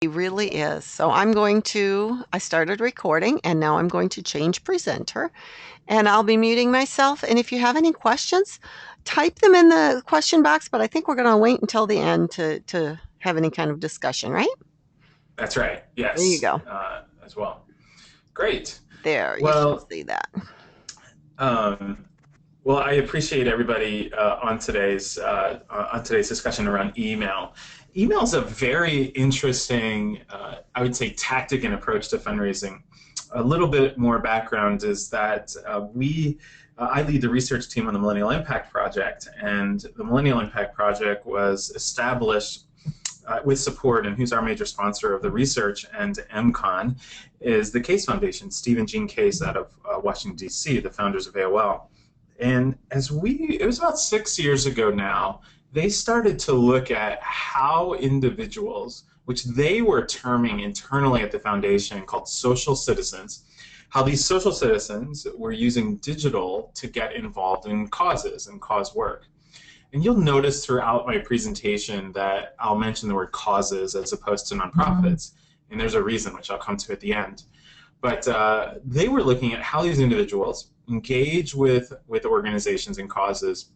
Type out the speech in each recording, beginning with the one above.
He really is. So I started recording and now I'm going to change presenter and I'll be muting myself. And if you have any questions, type them in the question box, but I think we're going to wait until the end to have any kind of discussion, right? That's right. There you Yes, go. as well. Great. There, you should Well, see that. um, well, I appreciate everybody on today's discussion around email. Email is a very interesting, I would say, tactic and approach to fundraising. A little bit more background is that I lead the research team on the Millennial Impact Project, and the Millennial Impact Project was established with support, and who's our major sponsor of the research and MCON is the Case Foundation, Steve and Jean Case out of Washington, D.C., the founders of AOL. And it was about 6 years ago now, they started to look at how individuals, which they were terming internally at the foundation called social citizens, how these social citizens were using digital to get involved in causes and cause work. And you'll notice throughout my presentation that I'll mention the word causes as opposed to nonprofits. And there's a reason, which I'll come to at the end. But they were looking at how these individuals engage with organizations and causes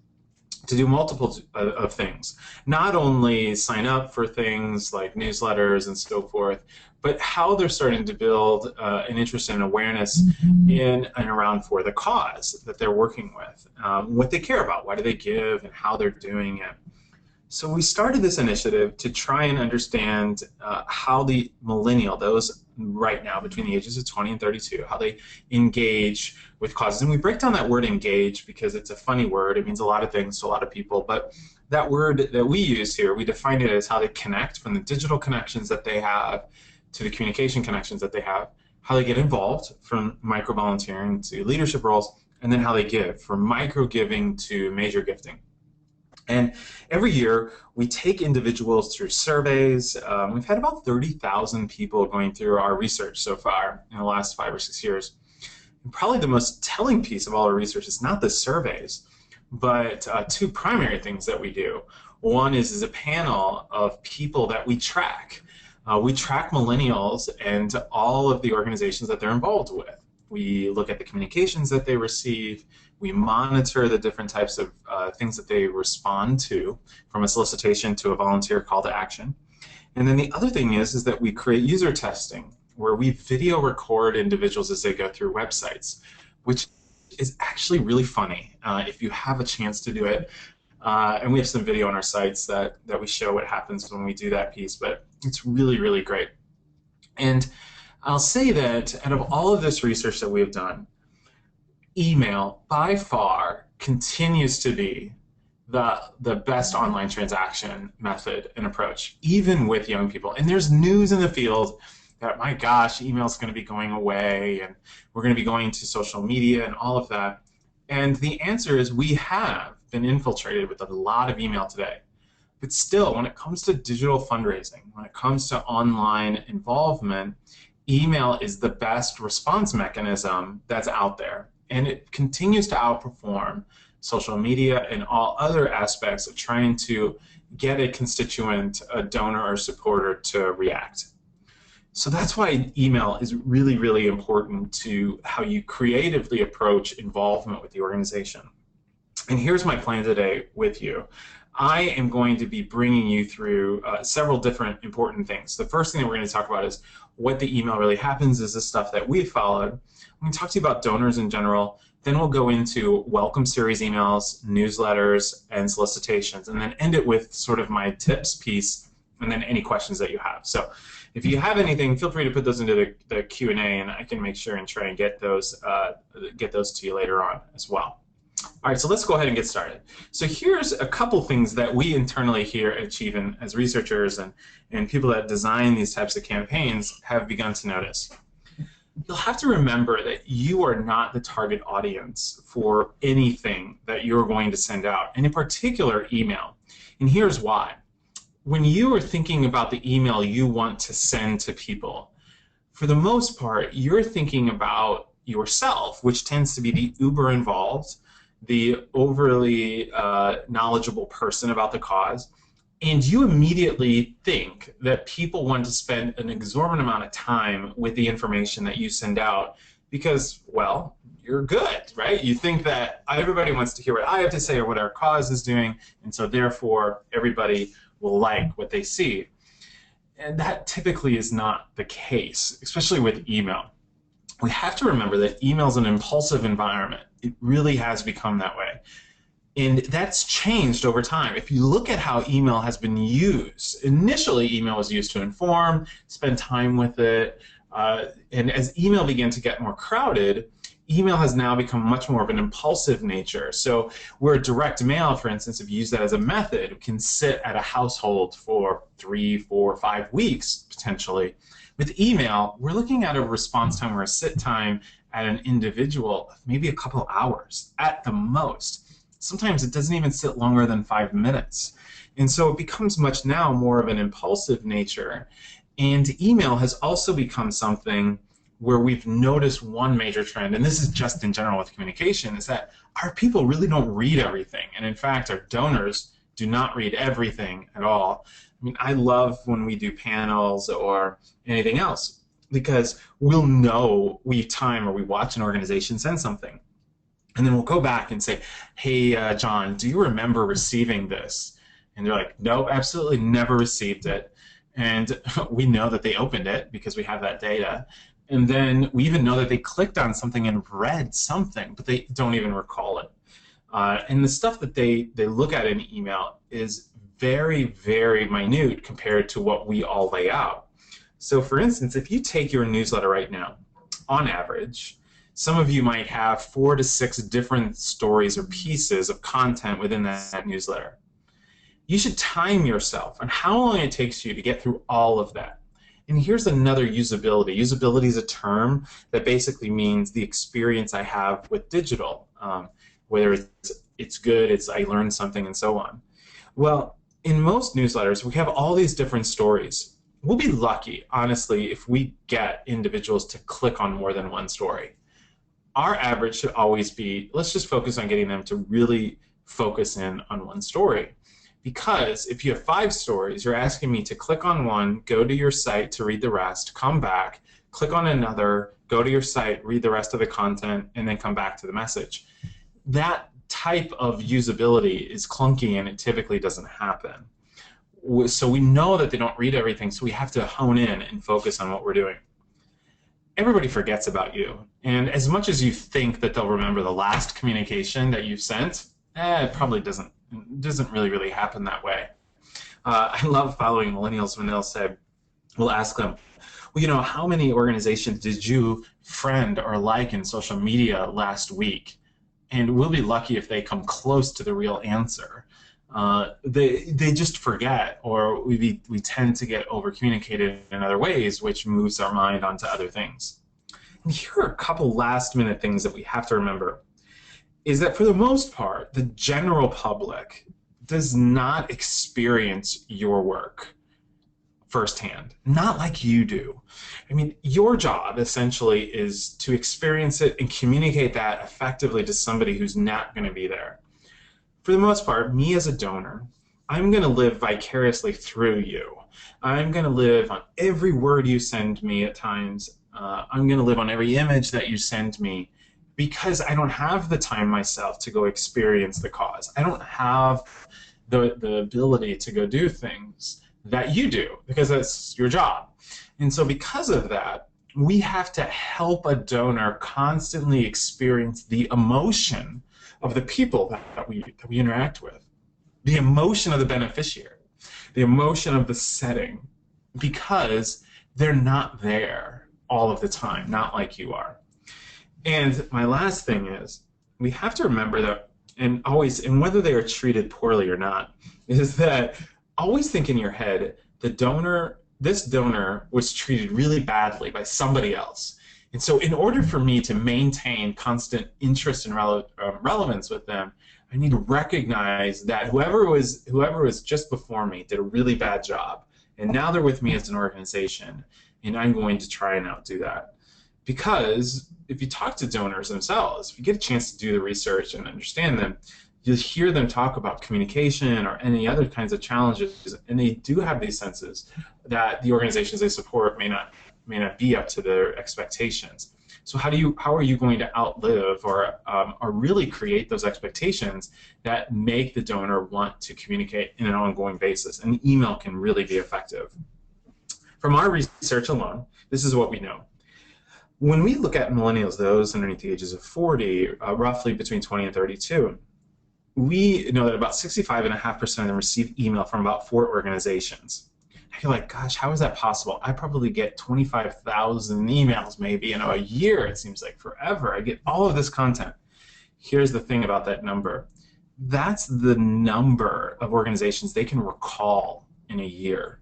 to do multiple of things. Not only sign up for things like newsletters and so forth, but how they're starting to build an interest and awareness in and around for the cause that they're working with, what they care about, why do they give, and how they're doing it. So we started this initiative to try and understand how the millennial, those right now between the ages of 20 and 32, how they engage with causes. And we break down that word engage because it's a funny word. It means a lot of things to a lot of people. But that word that we use here, we define it as how they connect from the digital connections that they have to the communication connections that they have, how they get involved from micro volunteering to leadership roles, and then how they give from micro giving to major gifting. And every year, we take individuals through surveys. We've had about 30,000 people going through our research so far in the last 5 or 6 years. And probably the most telling piece of all our research is not the surveys, but two primary things that we do. One is a panel of people that we track. We track millennials and all of the organizations that they're involved with. We look at the communications that they receive. We monitor the different types of things that they respond to, from a solicitation to a volunteer call to action. And then the other thing is that we create user testing, where we video record individuals as they go through websites, which is actually really funny if you have a chance to do it. And we have some video on our sites that we show what happens when we do that piece, but it's really, really great. And I'll say that out of all of this research that we have done, email by far continues to be the best online transaction method and approach, even with young people. And there's news in the field that, my gosh, email is going to be going away and we're going to be going to social media and all of that. And the answer is we have been infiltrated with a lot of email today. But still, when it comes to digital fundraising, when it comes to online involvement, email is the best response mechanism that's out there. And it continues to outperform social media and all other aspects of trying to get a constituent, a donor or supporter to react. So that's why email is really, really important to how you creatively approach involvement with the organization. And here's my plan today with you. I am going to be bringing you through several different important things. The first thing that we're going to talk about is what the email really happens, is the stuff that we followed. I'm going to talk to you about donors in general. Then we'll go into welcome series emails, newsletters, and solicitations, and then end it with sort of my tips piece, and then any questions that you have. So if you have anything, feel free to put those into the Q&A, and I can make sure and try and get those to you later on as well. All right, so let's go ahead and get started. So here's a couple things that we internally here at Achievement as researchers and people that design these types of campaigns have begun to notice. You'll have to remember that you are not the target audience for anything that you're going to send out, and in particular, email. And here's why. When you are thinking about the email you want to send to people, for the most part, you're thinking about yourself, which tends to be the uber involved, the overly knowledgeable person about the cause, And you immediately think that people want to spend an exorbitant amount of time with the information that you send out because, well, you're good, right? You think that everybody wants to hear what I have to say or what our cause is doing, and so therefore everybody will like what they see. And that typically is not the case, especially with email. We have to remember that email is an impulsive environment. It really has become that way. And that's changed over time. If you look at how email has been used, initially email was used to inform, spend time with it, and as email began to get more crowded, email has now become much more of an impulsive nature. So where direct mail, for instance, if you use that as a method, can sit at a household for 3, 4, 5 weeks, potentially. With email, we're looking at a response time or a sit time at an individual of maybe a couple hours at the most. Sometimes it doesn't even sit longer than 5 minutes. And so it becomes much now more of an impulsive nature. And email has also become something where we've noticed one major trend, and this is just in general with communication, is that our people really don't read everything. And in fact, our donors do not read everything at all. I mean, I love when we do panels or anything else because we'll know we time or we watch an organization send something. And then we'll go back and say, hey, John, do you remember receiving this? And they're like, no, absolutely never received it. And we know that they opened it because we have that data. And then we even know that they clicked on something and read something, but they don't even recall it. And the stuff that they look at in email is very, very minute compared to what we all lay out. So for instance, if you take your newsletter right now, on average, some of you might have 4 to 6 different stories or pieces of content within that newsletter. You should time yourself on how long it takes you to get through all of that. And here's another usability. Usability is a term that basically means the experience I have with digital, whether it's good, it's I learned something, and so on. Well, in most newsletters, we have all these different stories. We'll be lucky, honestly, if we get individuals to click on more than one story. Our average should always be, let's just focus on getting them to really focus in on one story. Because if you have 5 stories, you're asking me to click on one, go to your site to read the rest, come back, click on another, go to your site, read the rest of the content, and then come back to the message. That type of usability is clunky and it typically doesn't happen. So we know that they don't read everything, so we have to hone in and focus on what we're doing. Everybody forgets about you. And as much as you think that they'll remember the last communication that you've sent, it probably doesn't really happen that way. I love following millennials when they'll say, we'll ask them, well, you know, how many organizations did you friend or like in social media last week? And we'll be lucky if they come close to the real answer. They just forget, or we tend to get over communicated in other ways, which moves our mind onto other things. And here are a couple last minute things that we have to remember, is that for the most part, the general public does not experience your work firsthand, not like you do. I mean, your job essentially is to experience it and communicate that effectively to somebody who's not going to be there. For the most part, me as a donor, I'm going to live vicariously through you. I'm going to live on every word you send me at times. I'm going to live on every image that you send me because I don't have the time myself to go experience the cause. I don't have the ability to go do things that you do because that's your job. And so because of that, we have to help a donor constantly experience the emotion of the people that we interact with, the emotion of the beneficiary, the emotion of the setting, because they're not there all of the time, not like you are. And my last thing is, we have to remember that, and whether they are treated poorly or not, is that always think in your head, this donor was treated really badly by somebody else. And so in order for me to maintain constant interest and relevance with them, I need to recognize that whoever was just before me did a really bad job. And now they're with me as an organization, and I'm going to try and outdo that. Because if you talk to donors themselves, if you get a chance to do the research and understand them, you'll hear them talk about communication or any other kinds of challenges, and they do have these senses that the organizations they support may not be up to their expectations. So how are you going to outlive or really create those expectations that make the donor want to communicate in an ongoing basis? And email can really be effective. From our research alone, this is what we know. When we look at millennials, those underneath the ages of 40, roughly between 20 and 32, we know that about 65.5% of them receive email from about 4 organizations. You're like, gosh, how is that possible? I probably get 25,000 emails maybe in a year. It seems like forever. I get all of this content. Here's the thing about that number. That's the number of organizations they can recall in a year.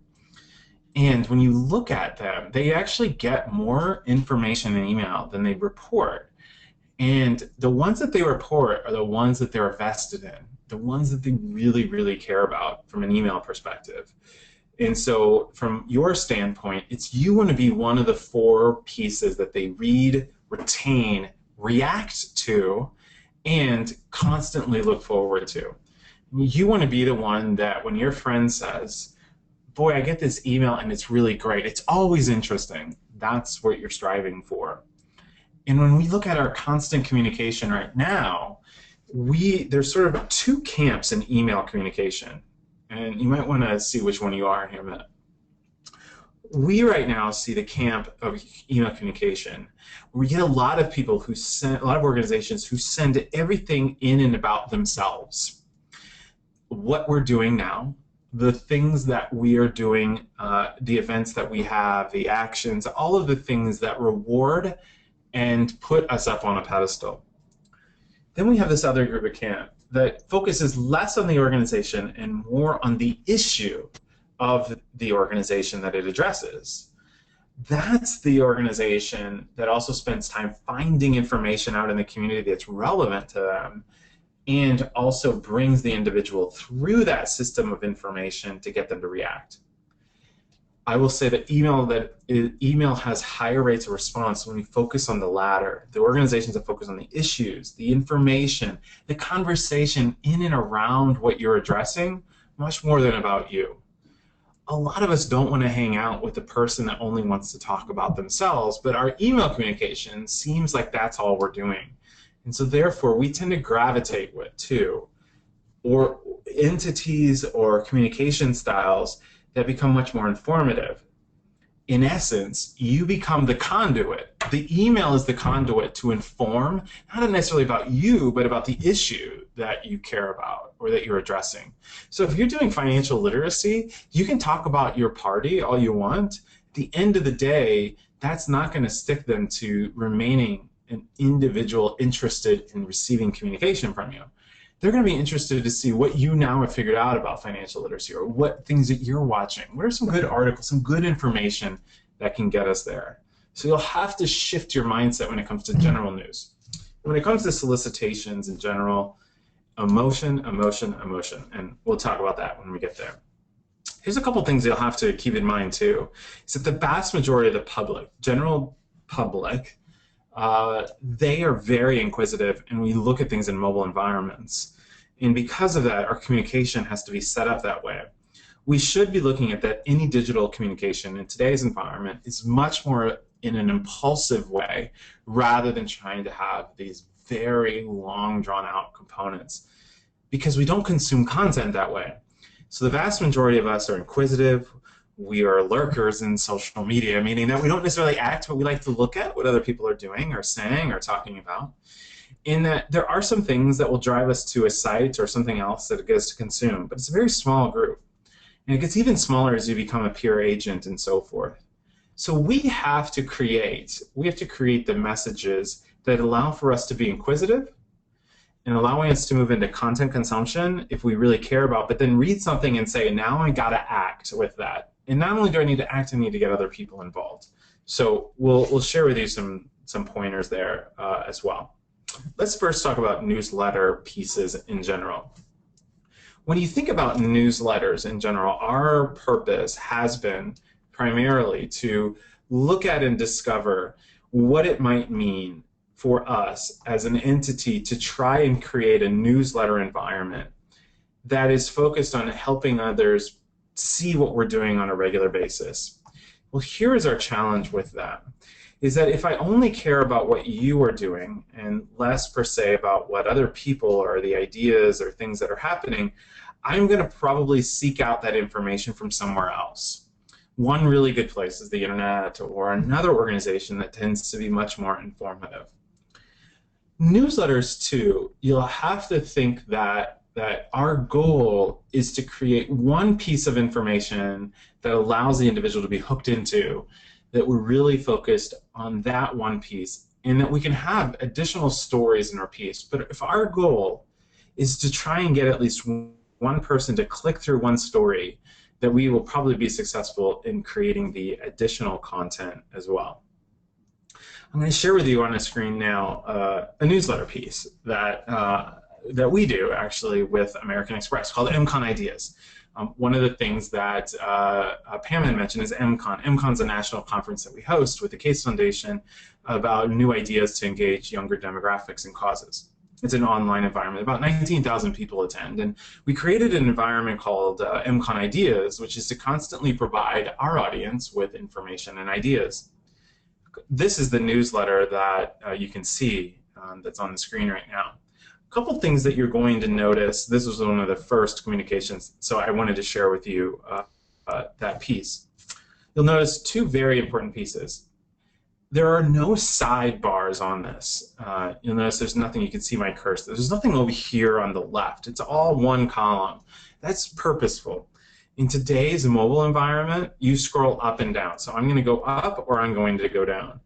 And when you look at them, they actually get more information in email than they report. And the ones that they report are the ones that they're vested in, the ones that they really, really care about from an email perspective. And so from your standpoint, you want to be one of the 4 pieces that they read, retain, react to, and constantly look forward to. You want to be the one that when your friend says, boy, I get this email and it's really great, it's always interesting, that's what you're striving for. And when we look at our constant communication right now, there's sort of 2 camps in email communication. And you might want to see which one you are here in a minute. We right now see the camp of email communication, where we get a lot of people a lot of organizations who send everything in and about themselves. What we're doing now, the things that we are doing, the events that we have, the actions, all of the things that reward and put us up on a pedestal. Then we have this other group of camp that focuses less on the organization and more on the issue of the organization that it addresses. That's the organization that also spends time finding information out in the community that's relevant to them and also brings the individual through that system of information to get them to react. I will say that email has higher rates of response when we focus on the latter. The organizations that focus on the issues, the information, the conversation in and around what you're addressing, much more than about you. A lot of us don't want to hang out with the person that only wants to talk about themselves, but our email communication seems like that's all we're doing. And so therefore, we tend to gravitate to or entities or communication styles that become much more informative. In essence, you become the conduit. The email is the conduit to inform, not necessarily about you, but about the issue that you care about or that you're addressing. So if you're doing financial literacy, you can talk about your party all you want. At the end of the day, that's not going to stick them to remaining an individual interested in receiving communication from you. They're going to be interested to see what you now have figured out about financial literacy or what things that you're watching. What are some good articles, some good information that can get us there? So you'll have to shift your mindset when it comes to general news. When it comes to solicitations in general, emotion, emotion, emotion. And we'll talk about that when we get there. Here's a couple things you'll have to keep in mind too. Is that the vast majority of the public, general public, they are very inquisitive and we look at things in mobile environments. And because of that, our communication has to be set up that way. We should be looking at that any digital communication in today's environment is much more in an impulsive way rather than trying to have these very long drawn out components because we don't consume content that way. So the vast majority of us are inquisitive. We are lurkers in social media, meaning that we don't necessarily act, but we like to look at what other people are doing or saying or talking about. In that there are some things that will drive us to a site or something else that it gets to consume, but it's a very small group. And it gets even smaller as you become a peer agent and so forth. So we have to create the messages that allow for us to be inquisitive and allowing us to move into content consumption if we really care about, but then read something and say, now I gotta act with that. And not only do I need to act, I need to get other people involved. So we'll share with you some pointers there as well. Let's first talk about newsletter pieces in general. When you think about newsletters in general, our purpose has been primarily to look at and discover what it might mean for us as an entity to try and create a newsletter environment that is focused on helping others see what we're doing on a regular basis. Well, here is our challenge with that, is that if I only care about what you are doing and less per se about what other people or the ideas or things that are happening, I'm going to probably seek out that information from somewhere else. One really good place is the internet or another organization that tends to be much more informative. Newsletters, too, you'll have to think that our goal is to create one piece of information that allows the individual to be hooked into, that we're really focused on that one piece, and that we can have additional stories in our piece. But if our goal is to try and get at least one person to click through one story, that we will probably be successful in creating the additional content as well. I'm going to share with you on a screen now a newsletter piece that we do actually with American Express called MCon Ideas. One of the things that Pam had mentioned is MCon. MCon is a national conference that we host with the Case Foundation about new ideas to engage younger demographics and causes. It's an online environment. About 19,000 people attend, and we created an environment called MCon Ideas, which is to constantly provide our audience with information and ideas. This is the newsletter that you can see that's on the screen right now. A couple things that you're going to notice. This was one of the first communications, so I wanted to share with you that piece. You'll notice two very important pieces. There are no sidebars on this. You'll notice there's nothing, you can see my cursor. There's nothing over here on the left. It's all one column. That's purposeful. In today's mobile environment, you scroll up and down. So I'm going to go up or I'm going to go down.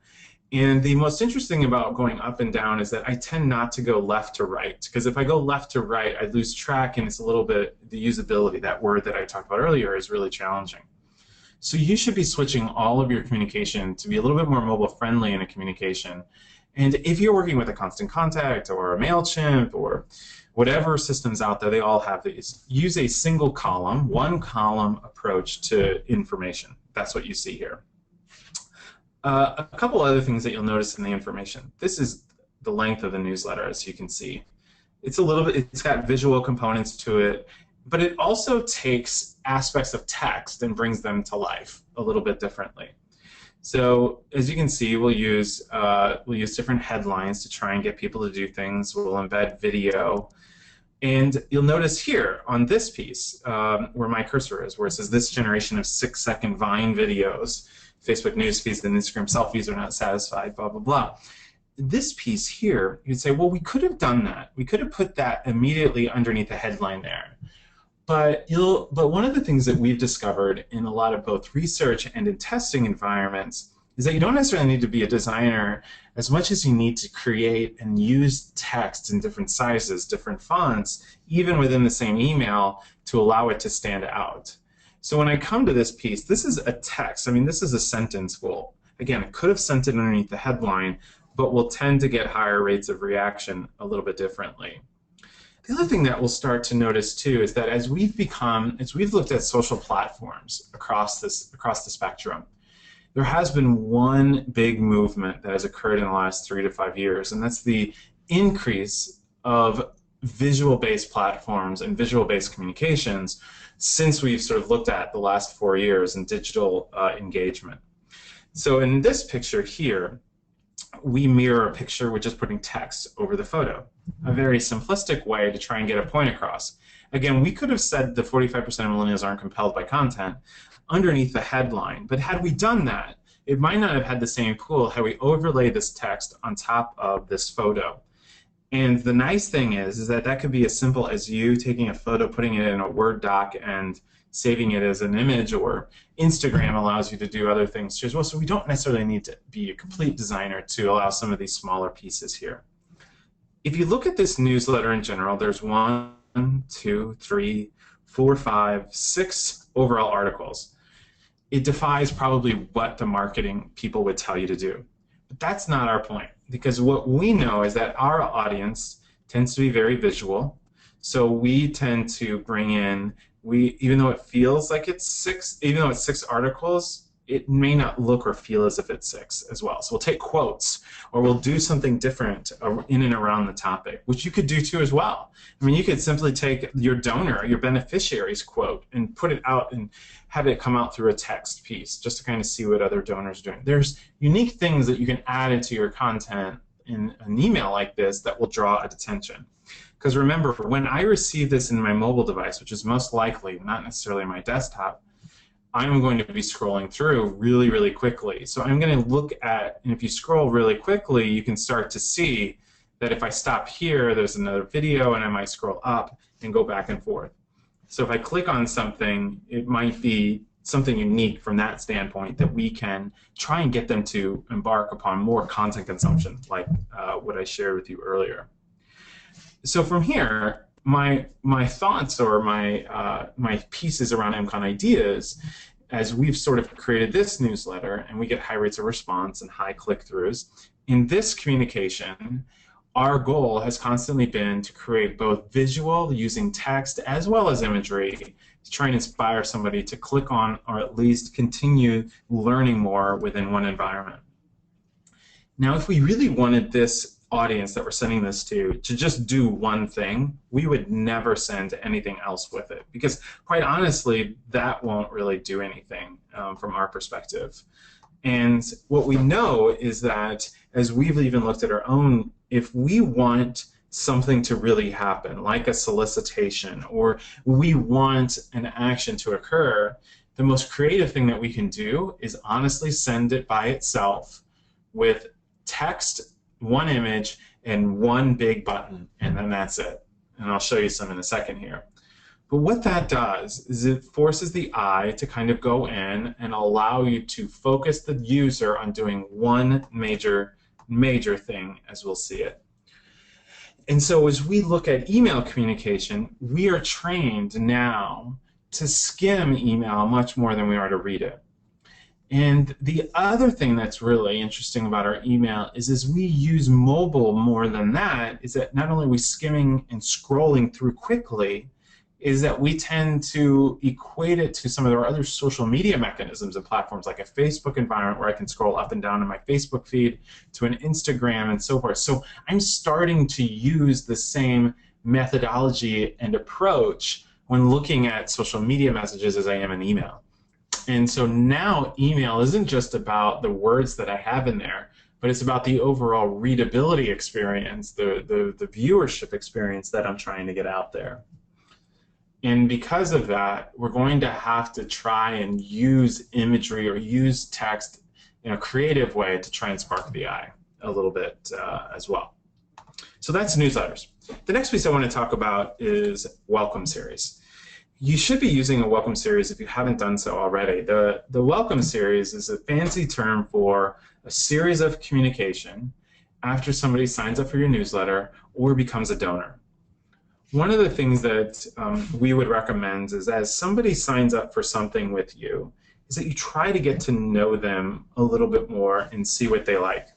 And the most interesting about going up and down is that I tend not to go left to right, because if I go left to right, I lose track, and it's a little bit, the usability, that word that I talked about earlier, is really challenging. So you should be switching all of your communication to be a little bit more mobile friendly in a communication. And if you're working with a Constant Contact or a MailChimp or whatever systems out there, they all have these. Use a single column, one column approach to information. That's what you see here. A couple other things that you'll notice in the information. This is the length of the newsletter, as you can see. It's a little bit, it's got visual components to it, but it also takes aspects of text and brings them to life a little bit differently. So as you can see, we'll use different headlines to try and get people to do things. We'll embed video. And you'll notice here on this piece, where my cursor is, where it says this generation of 6-second Vine videos, Facebook news feeds and Instagram selfies are not satisfied, blah, blah, blah. This piece here, you'd say, well, we could have done that. We could have put that immediately underneath the headline there. But one of the things that we've discovered in a lot of both research and in testing environments is that you don't necessarily need to be a designer as much as you need to create and use text in different sizes, different fonts, even within the same email, to allow it to stand out. So when I come to this piece, this is a text. I mean, this is a sentence. Well, again, it could have sent it underneath the headline, but we'll tend to get higher rates of reaction a little bit differently. The other thing that we'll start to notice too is that as we've looked at social platforms across the spectrum, there has been one big movement that has occurred in the last 3 to 5 years, and that's the increase of visual-based platforms and visual-based communications since we've sort of looked at the last 4 years in digital engagement. So in this picture here, we mirror a picture with just putting text over the photo. A very simplistic way to try and get a point across. Again, we could have said the 45% of millennials aren't compelled by content underneath the headline, but had we done that, it might not have had the same pull had we overlaid this text on top of this photo. And the nice thing is that that could be as simple as you taking a photo, putting it in a Word doc, and saving it as an image, or Instagram allows you to do other things too as well. So we don't necessarily need to be a complete designer to allow some of these smaller pieces here. If you look at this newsletter in general, there's 1, 2, 3, 4, 5, 6 overall articles. It defies probably what the marketing people would tell you to do. But that's not our point, because what we know is that our audience tends to be very visual. So we tend to bring in, even though it feels like it's 6 articles, it may not look or feel as if it's 6 as well. So we'll take quotes, or we'll do something different in and around the topic, which you could do too as well. I mean, you could simply take your donor, your beneficiary's quote, and put it out and have it come out through a text piece, just to kind of see what other donors are doing. There's unique things that you can add into your content in an email like this that will draw attention. Because remember, when I receive this in my mobile device, which is most likely not necessarily my desktop, I'm going to be scrolling through really, really quickly. So I'm going to look at, and if you scroll really quickly, you can start to see that if I stop here, there's another video, and I might scroll up and go back and forth. So if I click on something, it might be something unique from that standpoint that we can try and get them to embark upon more content consumption, like what I shared with you earlier. So from here, my thoughts or my pieces around MCON ideas, as we've sort of created this newsletter and we get high rates of response and high click-throughs, in this communication, our goal has constantly been to create both visual using text as well as imagery to try and inspire somebody to click on or at least continue learning more within one environment. Now, if we really wanted this audience that we're sending this to just do one thing, we would never send anything else with it, because quite honestly, that won't really do anything from our perspective. And what we know is that, as we've even looked at our own, if we want something to really happen, like a solicitation, or we want an action to occur, the most creative thing that we can do is honestly send it by itself with text, one image, and one big button, and then that's it. And I'll show you some in a second here. But what that does is it forces the eye to kind of go in and allow you to focus the user on doing one major thing, as we'll see it. And so as we look at email communication, we are trained now to skim email much more than we are to read it. And the other thing that's really interesting about our email is as we use mobile more than that, is that not only are we skimming and scrolling through quickly, is that we tend to equate it to some of our other social media mechanisms and platforms, like a Facebook environment where I can scroll up and down in my Facebook feed, to an Instagram and so forth. So I'm starting to use the same methodology and approach when looking at social media messages as I am in email. And so now email isn't just about the words that I have in there, but it's about the overall readability experience, the viewership experience that I'm trying to get out there. And because of that, we're going to have to try and use imagery or use text in a creative way to try and spark the eye a little bit as well. So that's newsletters. The next piece I want to talk about is welcome series. You should be using a welcome series if you haven't done so already. The welcome series is a fancy term for a series of communication after somebody signs up for your newsletter or becomes a donor. One of the things that we would recommend is, as somebody signs up for something with you, is that you try to get to know them a little bit more and see what they like.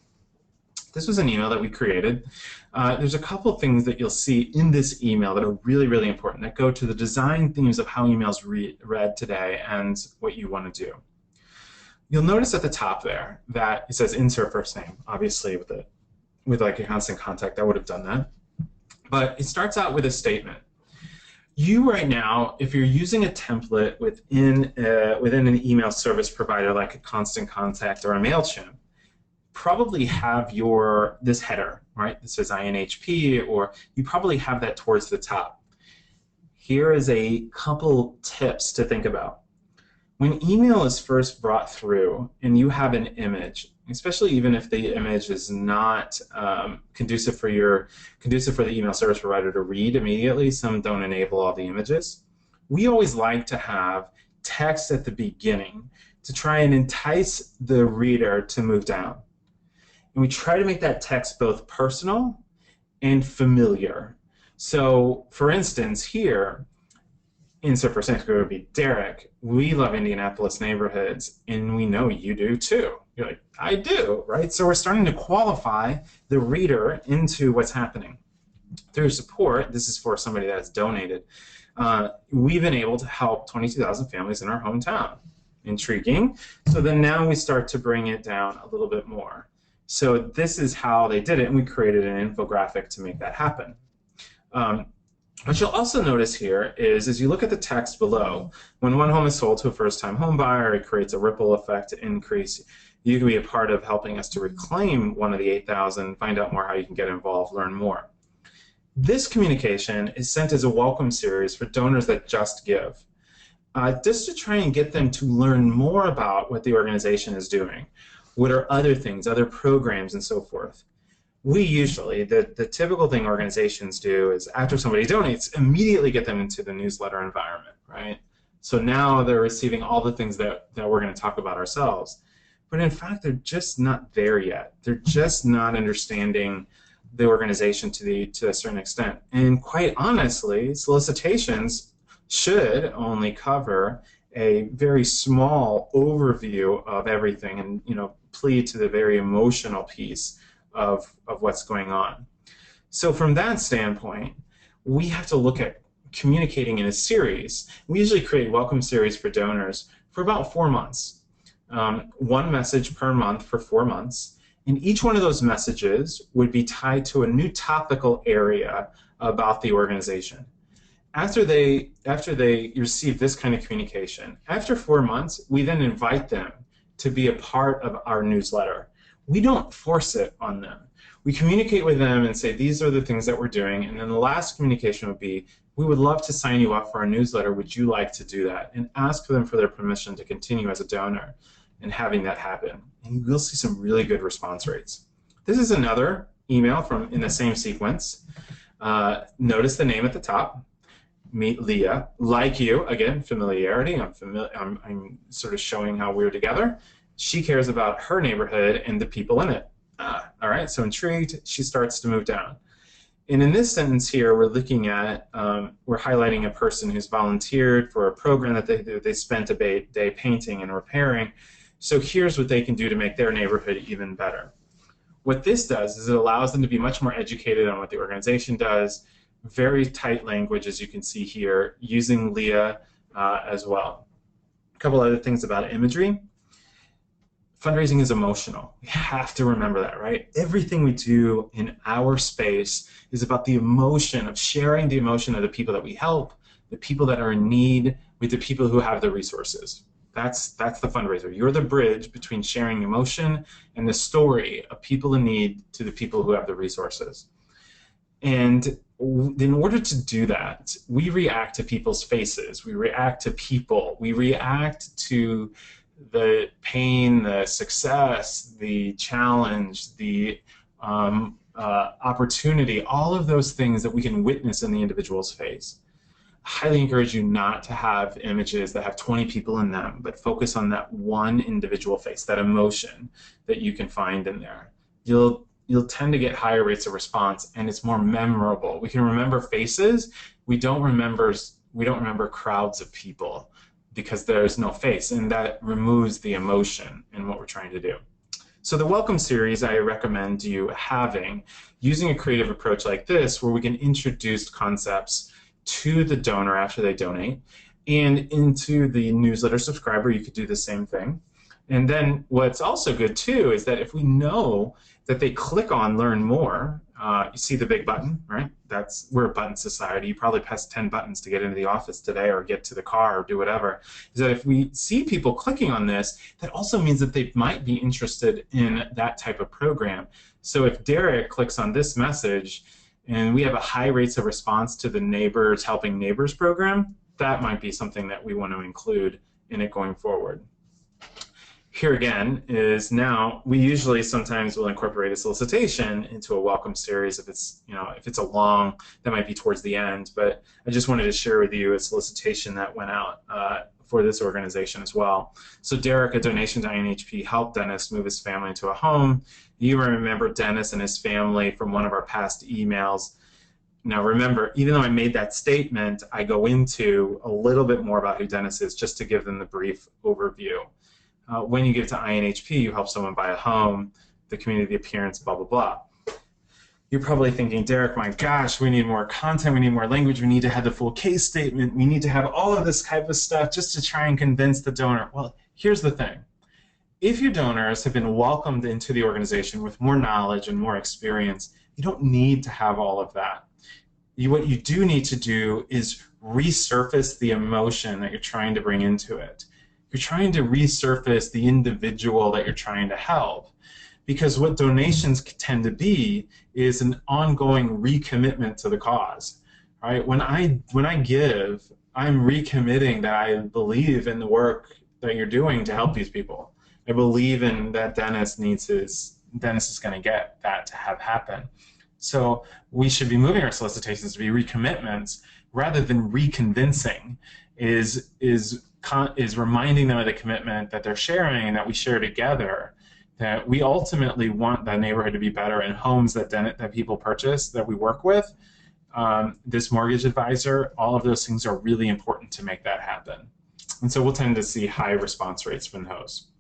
This was an email that we created. There's a couple things that you'll see in this email that are really, really important, that go to the design themes of how emails read today and what you want to do. You'll notice at the top there that it says insert first name. Obviously, with like a constant contact, I would have done that. But it starts out with a statement. You right now, if you're using a template within an email service provider like a Constant Contact or a MailChimp, probably have this header, right? This says INHP, or you probably have that towards the top. Here is a couple tips to think about. When email is first brought through and you have an image, especially even if the image is not conducive for the email service provider to read immediately, some don't enable all the images, we always like to have text at the beginning to try and entice the reader to move down. And we try to make that text both personal and familiar. So, for instance, here, insert first name would be Derek. We love Indianapolis neighborhoods, and we know you do too. You're like, I do, right? So we're starting to qualify the reader into what's happening. Through support, this is for somebody that's donated, we've been able to help 22,000 families in our hometown. intriguing. So then now we start to bring it down a little bit more. So this is how they did it, and we created an infographic to make that happen. What you'll also notice here is, as you look at the text below, when one home is sold to a first-time home buyer, it creates a ripple effect to increase. You can be a part of helping us to reclaim one of the 8,000, find out more how you can get involved, learn more. This communication is sent as a welcome series for donors that just give, just to try and get them to learn more about what the organization is doing. What are other things, other programs, and so forth. We usually, the typical thing organizations do is after somebody donates, immediately get them into the newsletter environment, right? So now they're receiving all the things that we're going to talk about ourselves. But in fact, they're just not there yet. They're just not understanding the organization to a certain extent. And quite honestly, solicitations should only cover a very small overview of everything and, plead to the very emotional piece of what's going on. So from that standpoint, we have to look at communicating in a series. We usually create welcome series for donors for about 4 months. One message per month for 4 months. And each one of those messages would be tied to a new topical area about the organization. After they receive this kind of communication, after 4 months, we then invite them to be a part of our newsletter. We don't force it on them. We communicate with them and say, these are the things that we're doing, and then the last communication would be, we would love to sign you up for our newsletter. Would you like to do that? And ask them for their permission to continue as a donor and having that happen. And you will see some really good response rates. This is another email from in the same sequence. Notice the name at the top. Meet Leah. Like you, again, familiarity. I'm sort of showing how we're together. She cares about her neighborhood and the people in it. All right, so intrigued, she starts to move down. And in this sentence here, we're looking at, we're highlighting a person who's volunteered for a program that they spent a day painting and repairing. So here's what they can do to make their neighborhood even better. What this does is it allows them to be much more educated on what the organization does. Very tight language, as you can see here, using Leah as well. A couple other things about imagery. Fundraising is emotional. We have to remember that, right? Everything we do in our space is about the emotion of sharing the emotion of the people that we help, the people that are in need, with the people who have the resources. That's the fundraiser. You're the bridge between sharing emotion and the story of people in need to the people who have the resources. And in order to do that, we react to people's faces. We react to people. We react to the pain, the success, the challenge, the opportunity, all of those things that we can witness in the individual's face. I highly encourage you not to have images that have 20 people in them, but focus on that one individual face, that emotion that you can find in there. You'll tend to get higher rates of response, and it's more memorable. We can remember faces. We don't remember crowds of people because there's no face, and that removes the emotion in what we're trying to do. So the welcome series I recommend you having, using a creative approach like this, where we can introduce concepts to the donor after they donate, and into the newsletter subscriber, you could do the same thing. And then what's also good too is that if we know that they click on learn more, you see the big button, right? We're a button society. You probably pressed 10 buttons to get into the office today or get to the car or do whatever. Is that if we see people clicking on this, that also means that they might be interested in that type of program. So if Derek clicks on this message and we have a high rates of response to the Neighbors Helping Neighbors program, that might be something that we want to include in it going forward. Here again is now, we usually sometimes will incorporate a solicitation into a welcome series if it's, if it's a long, that might be towards the end, but I just wanted to share with you a solicitation that went out for this organization as well. So Derek, a donation to INHP, helped Dennis move his family into a home. You remember Dennis and his family from one of our past emails. Now remember, even though I made that statement, I go into a little bit more about who Dennis is just to give them the brief overview. When you give to INHP, you help someone buy a home, the community appearance, blah, blah, blah. You're probably thinking, Derek, my gosh, we need more content, we need more language, we need to have the full case statement, we need to have all of this type of stuff just to try and convince the donor. Well, Here's the thing. If your donors have been welcomed into the organization with more knowledge and more experience, you don't need to have all of that. What you do need to do is resurface the emotion that you're trying to bring into it. You're trying to resurface the individual that you're trying to help. Because what donations tend to be is an ongoing recommitment to the cause. Right? When I give, I'm recommitting that I believe in the work that you're doing to help these people. I believe in that Dennis is going to get that to have happen. So we should be moving our solicitations to be recommitments rather than reconvincing. Is reminding them of the commitment that they're sharing and that we share together. That we ultimately want that neighborhood to be better, and homes that people purchase that we work with. This mortgage advisor, all of those things are really important to make that happen. And so we'll tend to see high response rates from those.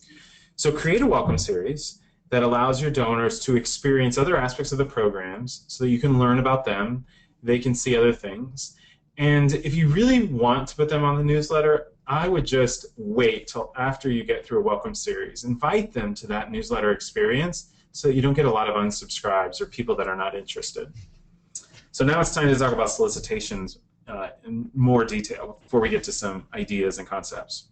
So create a welcome series that allows your donors to experience other aspects of the programs so that you can learn about them, they can see other things. And if you really want to put them on the newsletter, I would just wait till after you get through a welcome series. Invite them to that newsletter experience so that you don't get a lot of unsubscribes or people that are not interested. So now it's time to talk about solicitations in more detail before we get to some ideas and concepts.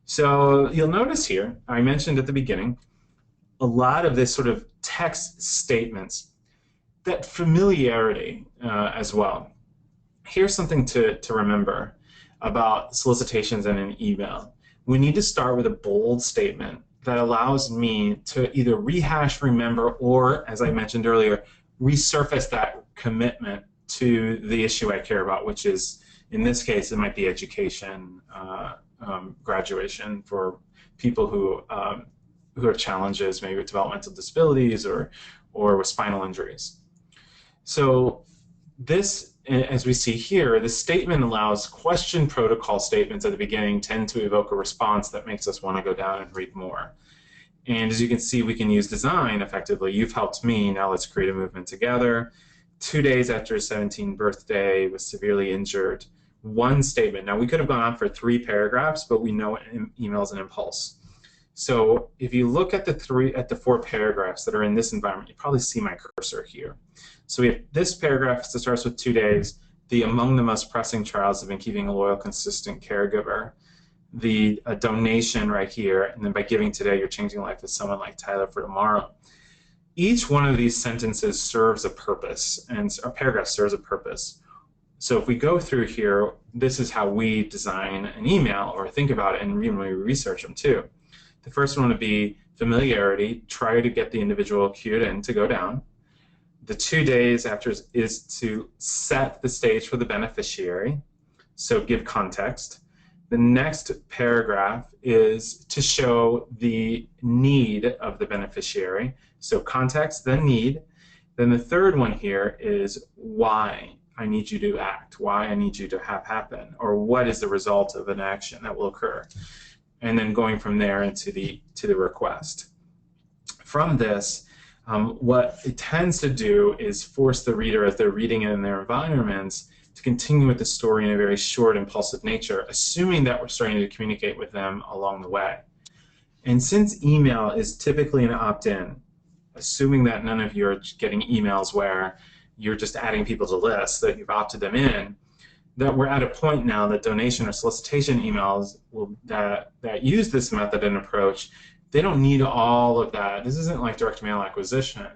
So you'll notice here, I mentioned at the beginning, a lot of this sort of text statements, that familiarity as well. Here's something to remember about solicitations and an email. We need to start with a bold statement that allows me to either rehash, remember, or, as I mentioned earlier, resurface that commitment to the issue I care about, which is, in this case, it might be education, graduation for people who have challenges, maybe with developmental disabilities or with spinal injuries. So this, as we see here, the statement allows question protocol statements at the beginning tend to evoke a response that makes us want to go down and read more. And as you can see, we can use design effectively. You've helped me, now let's create a movement together. 2 days after his 17th birthday, was severely injured. One statement. Now we could have gone on for 3 paragraphs, but we know email is an impulse. So if you look at the 4 paragraphs that are in this environment, you probably see my cursor here. So we have this paragraph that starts with 2 days. The among the most pressing trials have been keeping a loyal, consistent caregiver. The donation right here, and then by giving today, you're changing life with someone like Tyler for tomorrow. Each one of these sentences serves a purpose, and a paragraph serves a purpose. So if we go through here, this is how we design an email or think about it, and even when we research them too. The first one would be familiarity, try to get the individual cued in to go down. The 2 days after is to set the stage for the beneficiary, so give context. The next paragraph is to show the need of the beneficiary, so context, then need. Then the third one here is why I need you to act, why I need you to have happen, or what is the result of an action that will occur. And then going from there into the request. From this, what it tends to do is force the reader, as they're reading it in their environments, to continue with the story in a very short, impulsive nature, assuming that we're starting to communicate with them along the way. And since email is typically an opt-in, assuming that none of you are getting emails where you're just adding people to lists, that you've opted them in, that we're at a point now that donation or solicitation emails that use this method and approach, they don't need all of that. This isn't like direct mail acquisition,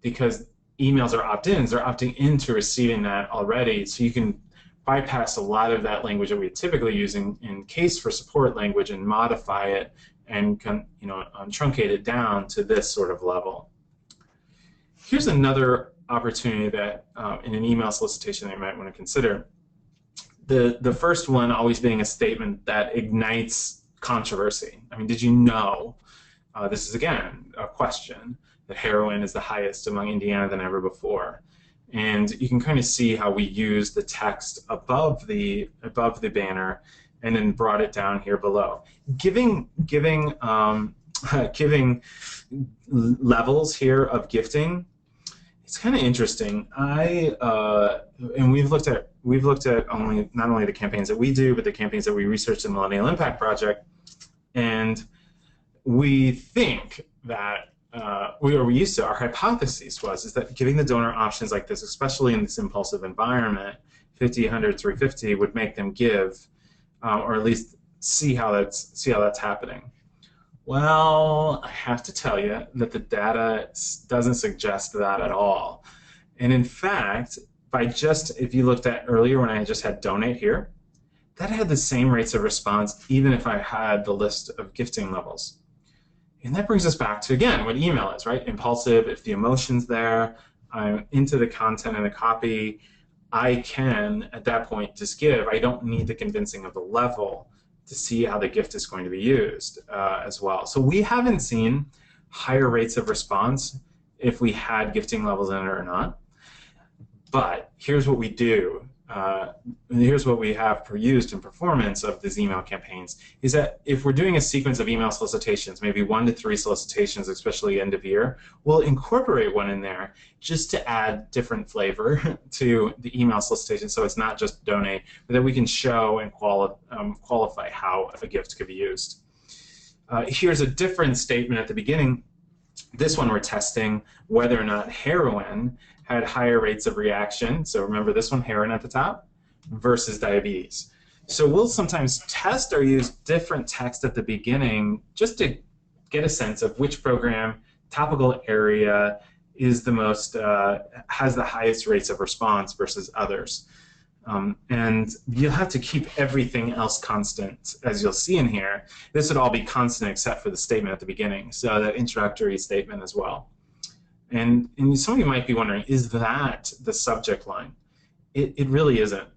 because emails are opt-ins. They're opting into receiving that already, so you can bypass a lot of that language that we typically use in case for support language and modify it and truncate it down to this sort of level. Here's another opportunity that in an email solicitation you might want to consider. The first one always being a statement that ignites controversy. I mean, did you know, this is again a question, that heroin is the highest among Indiana than ever before. And you can kind of see how we use the text above the banner and then brought it down here below. Giving levels here of gifting, it's kind of interesting. And we've looked at not only the campaigns that we do, but the campaigns that we researched in the Millennial Impact Project. And we think that we used to, our hypothesis was, is that giving the donor options like this, especially in this impulsive environment, 50, 100, 350, would make them give, or at least see how that's happening. Well, I have to tell you that the data doesn't suggest that at all. And in fact, if you looked at earlier when I just had donate here, that had the same rates of response even if I had the list of gifting levels. And that brings us back to, again, what email is, right? Impulsive, if the emotion's there, I'm into the content and the copy, I can, at that point, just give. I don't need the convincing of the level to see how the gift is going to be used as well. So we haven't seen higher rates of response if we had gifting levels in it or not. But here's what we do. Here's what we have used in performance of these email campaigns, is that if we're doing a sequence of email solicitations, maybe 1 to 3 solicitations, especially end of year, we'll incorporate one in there just to add different flavor to the email solicitation, so it's not just donate, but that we can show and qualify how a gift could be used. Here's a different statement at the beginning. This one we're testing whether or not heroin had higher rates of reaction. So remember this one, heroin at the top, versus diabetes. So we'll sometimes test or use different text at the beginning just to get a sense of which program, topical area is the most, has the highest rates of response versus others. And you'll have to keep everything else constant, as you'll see in here. This would all be constant except for the statement at the beginning, so that introductory statement as well. And some of you might be wondering, is that the subject line? It really isn't.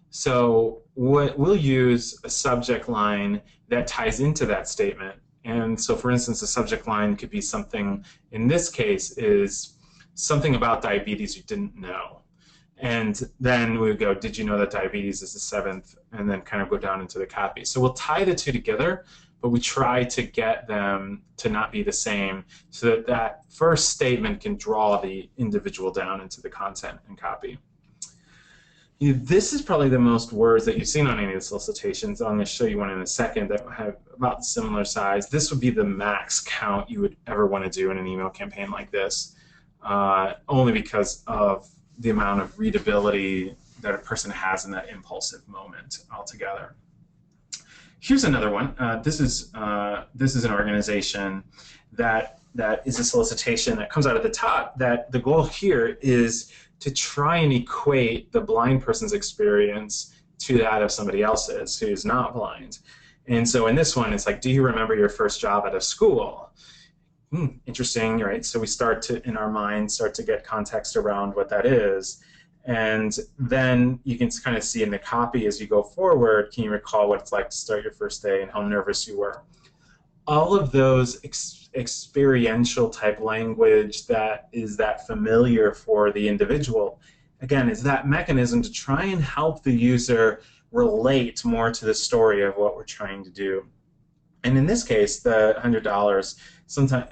So we'll use a subject line that ties into that statement. And so, for instance, a subject line could be something, in this case, is something about diabetes you didn't know. And then we would go, did you know that diabetes is the 7th? And then kind of go down into the copy. So we'll tie the two together, but we try to get them to not be the same so that that first statement can draw the individual down into the content and copy. This is probably the most words that you've seen on any of the solicitations. I'm going to show you one in a second that have about similar size. This would be the max count you would ever want to do in an email campaign like this, only because of the amount of readability that a person has in that impulsive moment altogether. Here's another one. This is an organization that is a solicitation that comes out at the top, that the goal here is to try and equate the blind person's experience to that of somebody else's who's not blind. And so in this one, it's like, do you remember your first job at a school? Interesting, right? So we start to, in our mind, start to get context around what that is. And then you can kind of see in the copy as you go forward, can you recall what it's like to start your first day and how nervous you were? All of those experiential type language that is that familiar for the individual, again, is that mechanism to try and help the user relate more to the story of what we're trying to do. And in this case, the $100, sometimes,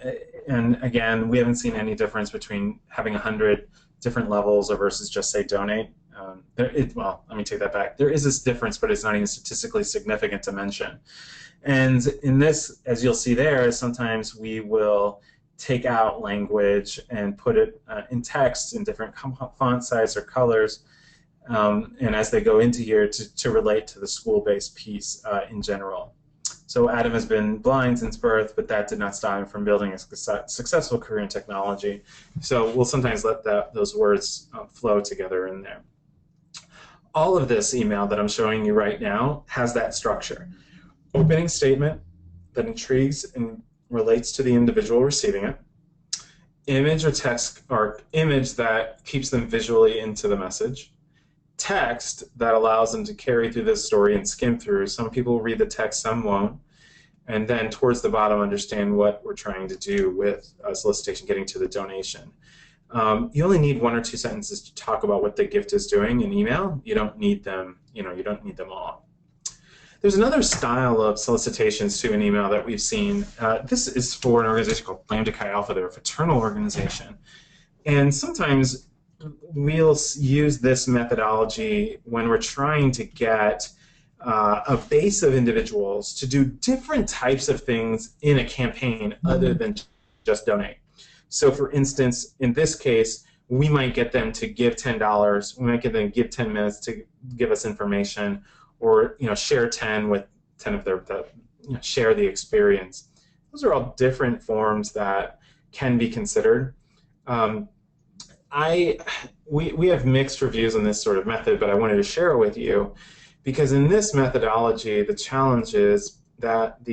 and again, we haven't seen any difference between having 100 different levels or versus just say donate. Well, let me take that back. There is this difference, but it's not even statistically significant to mention. And in this, as you'll see there, sometimes we will take out language and put it in text in different font size or colors, and as they go into here to relate to the school-based piece in general. So Adam has been blind since birth, but that did not stop him from building a successful career in technology. So we'll sometimes let those words flow together in there. All of this email that I'm showing you right now has that structure. Opening statement that intrigues and relates to the individual receiving it. Image or text, or image that keeps them visually into the message. Text that allows them to carry through this story and skim through. Some people read the text, some won't. And then towards the bottom, understand what we're trying to do with a solicitation, getting to the donation. You only need 1 or 2 sentences to talk about what the gift is doing in email. You don't need them, you don't need them all. There's another style of solicitations to an email that we've seen. This is for an organization called Lambda Chi Alpha. They're a fraternal organization. And sometimes we'll use this methodology when we're trying to get a base of individuals to do different types of things in a campaign other than just donate. So for instance, in this case, we might get them to give $10. We might get them to give 10 minutes to give us information, or share 10 with 10 of their share the experience. Those are all different forms that can be considered. We have mixed reviews on this sort of method, but I wanted to share it with you because in this methodology, the challenge is that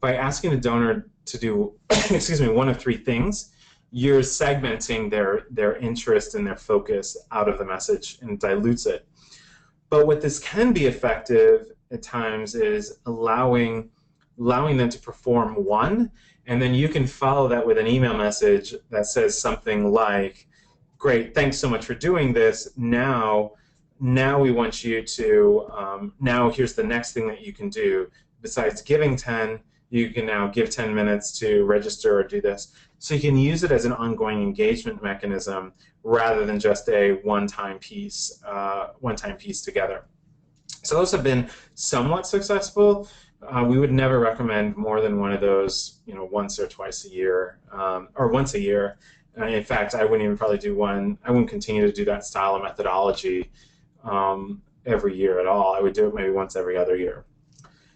by asking the donor to do excuse me, one of three things, you're segmenting their interest and their focus out of the message and dilutes it. But what this can be effective at times is allowing them to perform one, and then you can follow that with an email message that says something like, great, thanks so much for doing this. Now we want you to, now here's the next thing that you can do. Besides giving 10, you can now give 10 minutes to register or do this. So you can use it as an ongoing engagement mechanism rather than just a one-time piece together. So those have been somewhat successful. We would never recommend more than one of those, once or twice a year, or once a year. In fact, I wouldn't even probably do one. I wouldn't continue to do that style of methodology every year at all. I would do it maybe once every other year.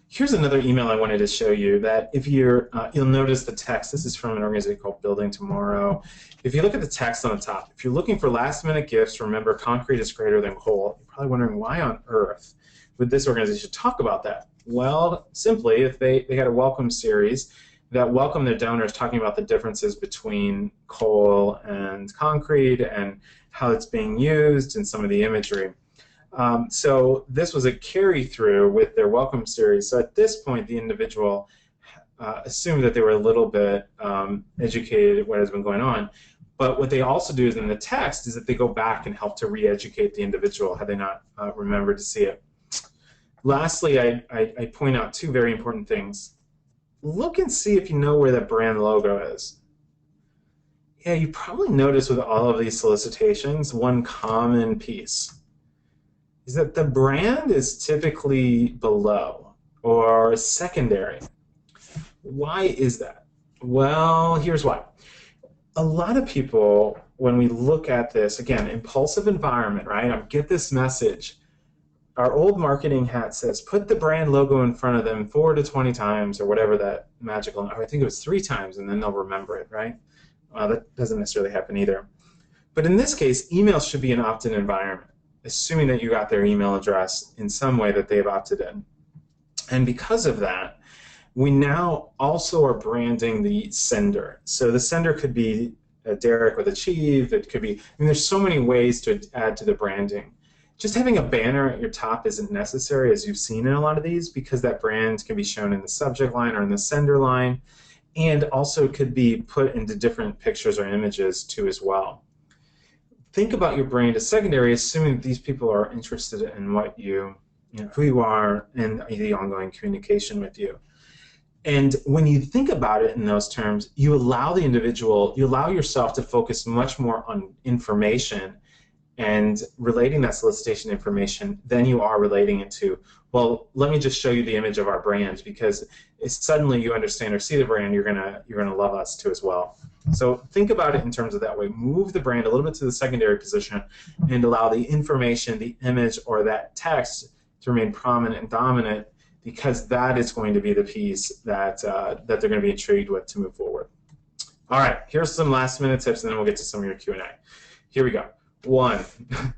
Here's another email I wanted to show you that if you'll notice the text. This is from an organization called Building Tomorrow. If you look at the text on the top, if you're looking for last-minute gifts, remember concrete is greater than coal. You're probably wondering why on earth would this organization talk about that? Well, simply, if they had a welcome series that welcomed their donors talking about the differences between coal and concrete and how it's being used and some of the imagery. So this was a carry-through with their welcome series. So at this point, the individual assumed that they were a little bit educated at what has been going on. But what they also do is in the text is that they go back and help to re-educate the individual had they not remembered to see it. Lastly, I point out two very important things. Look and see if you know where the brand logo is. Yeah, you probably notice with all of these solicitations, one common piece is that the brand is typically below or secondary. Why is that? Well, here's why. A lot of people, when we look at this, again, impulsive environment, right? I get this message. Our old marketing hat says, put the brand logo in front of them 4 to 20 times or whatever that magical, I think it was 3 times, and then they'll remember it, right? That doesn't necessarily happen either. But in this case, emails should be an opt-in environment, assuming that you got their email address in some way that they've opted in. And because of that, we now also are branding the sender. So the sender could be Derek with Achieve. It could be, there's so many ways to add to the branding. Just having a banner at your top isn't necessary, as you've seen in a lot of these, because that brand can be shown in the subject line or in the sender line, and also could be put into different pictures or images too as well. Think about your brand as secondary, assuming that these people are interested in what who you are, and the ongoing communication with you. And when you think about it in those terms, you allow yourself to focus much more on information and relating that solicitation information than you are relating it to, well, let me just show you the image of our brand, because suddenly you understand or see the brand, you're gonna love us too as well. So think about it in terms of that way. Move the brand a little bit to the secondary position and allow the information, the image, or that text to remain prominent and dominant, because that is going to be the piece that they're going to be intrigued with to move forward. All right, here's some last-minute tips, and then we'll get to some of your Q&A. Here we go. 1, kind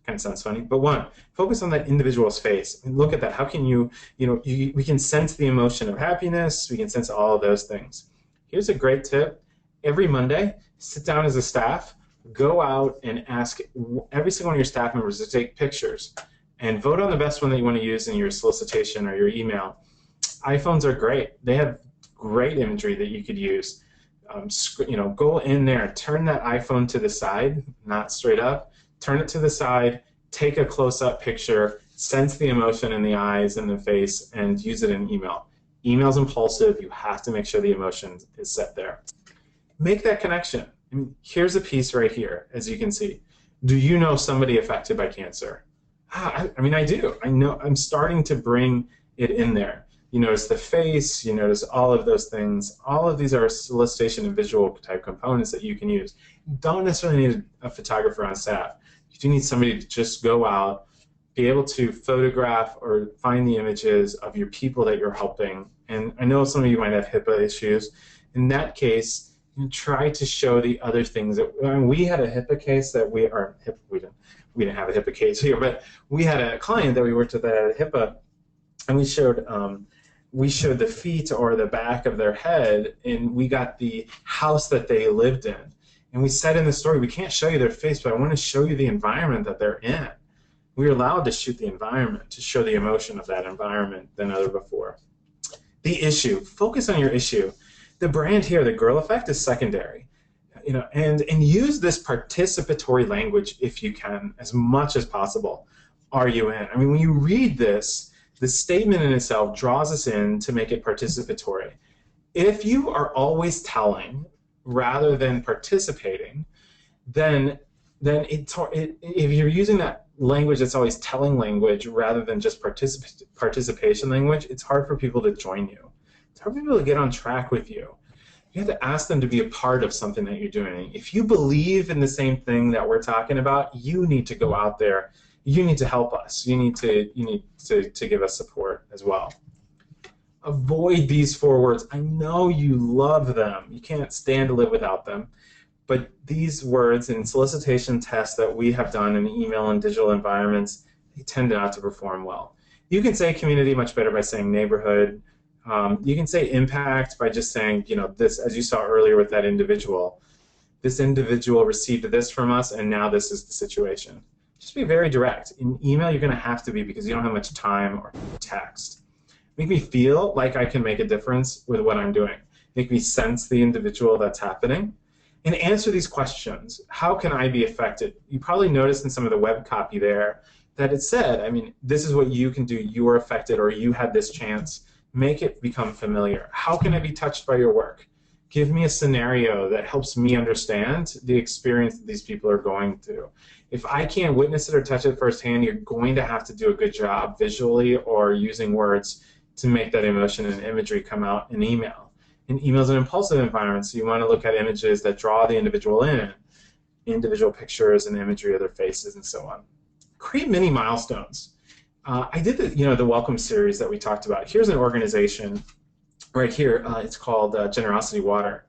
of sounds funny, but 1, focus on that individual's face and look at that. How can we can sense the emotion of happiness, we can sense all of those things. Here's a great tip. Every Monday, sit down as a staff, go out and ask every single one of your staff members to take pictures and vote on the best one that you want to use in your solicitation or your email. iPhones are great. They have great imagery that you could use. Go in there, turn that iPhone to the side, not straight up, turn it to the side, take a close-up picture, sense the emotion in the eyes and the face, and use it in email. Email's impulsive. You have to make sure the emotion is set there. Make that connection. Here's a piece right here, as you can see. Do you know somebody affected by cancer? I mean, I do. I know I'm starting to bring it in there. You notice the face, you notice all of those things. All of these are solicitation and visual type components that you can use. You don't necessarily need a photographer on staff. You do need somebody to just go out, be able to photograph or find the images of your people that you're helping. And I know some of you might have HIPAA issues. In that case, you try to show the other things that, I mean, we had a HIPAA case that we didn't have a HIPAA case here, but we had a client that we worked with that had a HIPAA, and we showed the feet or the back of their head, and we got the house that they lived in. And we said in the story, we can't show you their face, but I want to show you the environment that they're in. We were allowed to shoot the environment, to show the emotion of that environment than ever before. The issue, focus on your issue. The brand here, the girl effect, is secondary. And use this participatory language if you can, as much as possible. Are you in? I mean, when you read this, the statement in itself draws us in to make it participatory. If you are always telling rather than participating, then if you're using that language that's always telling language rather than just participation language, it's hard for people to join you. It's hard for people to get on track with you. You have to ask them to be a part of something that you're doing. If you believe in the same thing that we're talking about, you need to go out there. You need to help us. You need to give us support as well. Avoid these 4 words. I know you love them. You can't stand to live without them. But these words in solicitation tests that we have done in email and digital environments, they tend not to perform well. You can say community much better by saying neighborhood. You can say impact by just saying, this, as you saw earlier with that individual, this individual received this from us, and now this is the situation. Just be very direct. In email, you're going to have to be because you don't have much time, or text. Make me feel like I can make a difference with what I'm doing. Make me sense the individual that's happening. And answer these questions. How can I be affected? You probably noticed in some of the web copy there that it said, I mean, this is what you can do. You are affected, or you had this chance. Make it become familiar. How can I be touched by your work? Give me a scenario that helps me understand the experience that these people are going through. If I can't witness it or touch it firsthand, you're going to have to do a good job visually or using words to make that emotion and imagery come out in email. And email is an impulsive environment, so you want to look at images that draw the individual in, individual pictures and imagery of their faces and so on. Create mini milestones. I did the welcome series that we talked about. Here's an organization right here. It's called Generosity Water.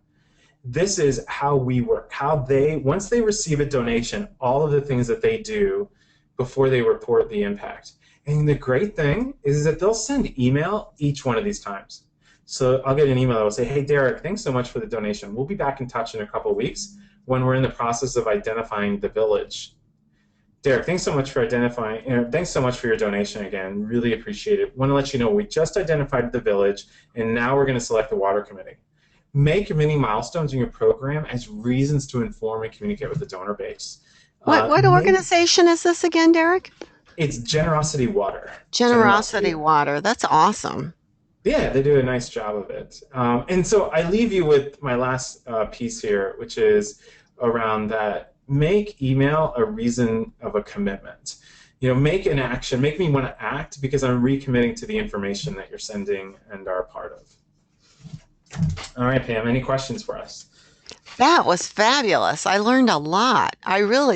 This is how we work. How once they receive a donation, all of the things that they do before they report the impact. And the great thing is that they'll send email each one of these times. So I'll get an email that will say, hey, Derek, thanks so much for the donation. We'll be back in touch in a couple of weeks when we're in the process of identifying the village. Derek, thanks so much for thanks so much for your donation again. Really appreciate it. Want to let you know we just identified the village, and now we're going to select the water committee. Make many milestones in your program as reasons to inform and communicate with the donor base. What organization is this again, Derek? It's Generosity Water. Generosity Water. That's awesome. Yeah, they do a nice job of it. And so I leave you with my last piece here, which is around that. Make email a reason of a commitment. Make an action. Make me want to act because I'm recommitting to the information that you're sending and are a part of. All right, Pam, any questions for us? That was fabulous. I learned a lot. I really